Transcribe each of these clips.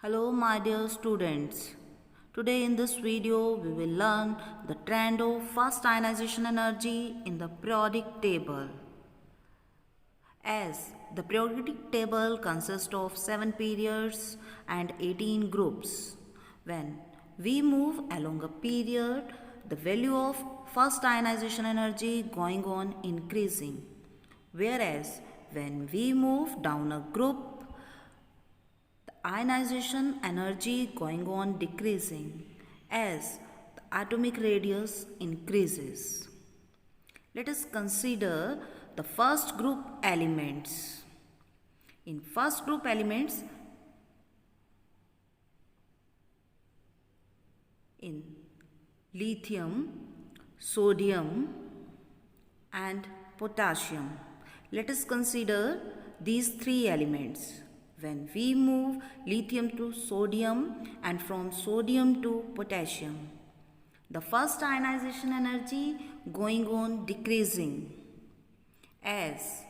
Hello my dear students. Today in this video we will learn the trend of fast ionization energy in the periodic table. As the periodic table consists of 7 periods and 18 groups. When we move along a period, the value of fast ionization energy going on increasing. Whereas when we move down a group, ionization energy going on decreasing as the atomic radius increases. Let us consider the first group elements. In first group elements, in lithium, sodium and potassium. Let us consider these three elements. When we move lithium to sodium and from sodium to potassium, the first ionization energy going on decreasing as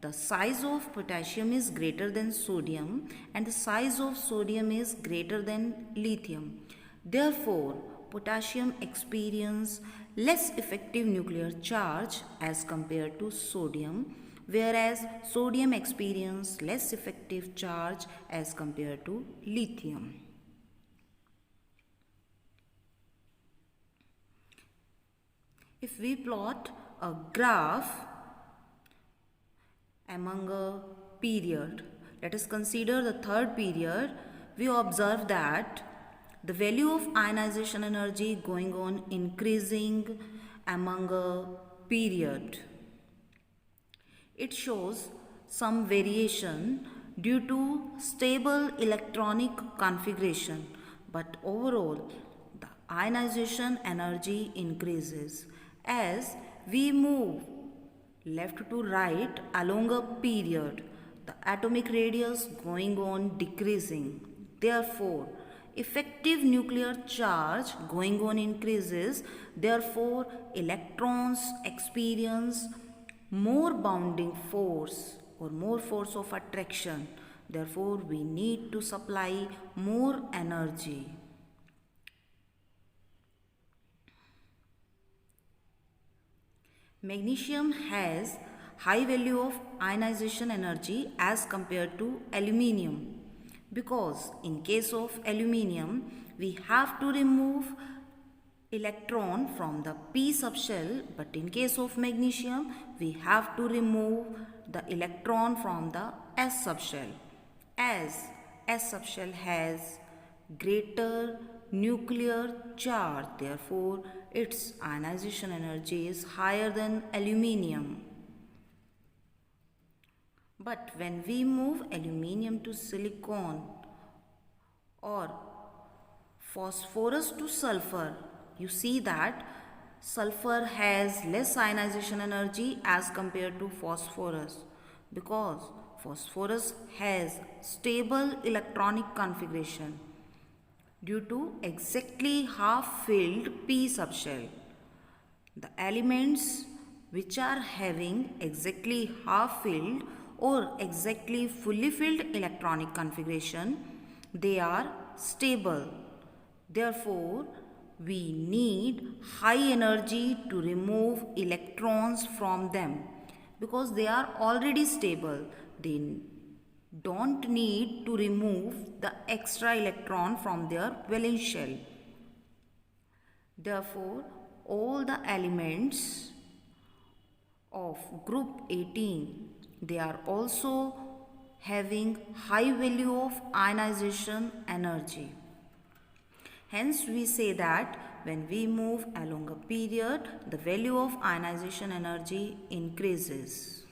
the size of potassium is greater than sodium and the size of sodium is greater than lithium. Therefore, potassium experience less effective nuclear charge as compared to sodium, whereas sodium experience less effective charge as compared to lithium. If we plot a graph among a period, let us consider the third period, we observe that the value of ionization energy going on increasing among a period. It shows some variation due to stable electronic configuration, but overall the ionization energy increases as we move left to right along a period. The atomic radius going on decreasing. Therefore, effective nuclear charge going on increases. Therefore, electrons experience more bounding force or more force of attraction. Therefore, we need to supply more energy. Magnesium has high value of ionization energy as compared to aluminium, because in case of aluminium we have to remove electron from the p subshell, but in case of magnesium we have to remove the electron from the s subshell, as s subshell has greater nuclear charge. Therefore, its ionization energy is higher than aluminium. But when we move aluminium to silicon or phosphorus to sulfur, you see that sulfur has less ionization energy as compared to phosphorus, because phosphorus has stable electronic configuration due to exactly half-filled p subshell. The elements which are having exactly half-filled or exactly fully filled electronic configuration, they are stable. Therefore, we need high energy to remove electrons from them, because they are already stable. They don't need to remove the extra electron from their valence shell. Therefore, all the elements of group 18, they are also having high value of ionization energy. Hence, we say that when we move along a period, the value of ionization energy increases.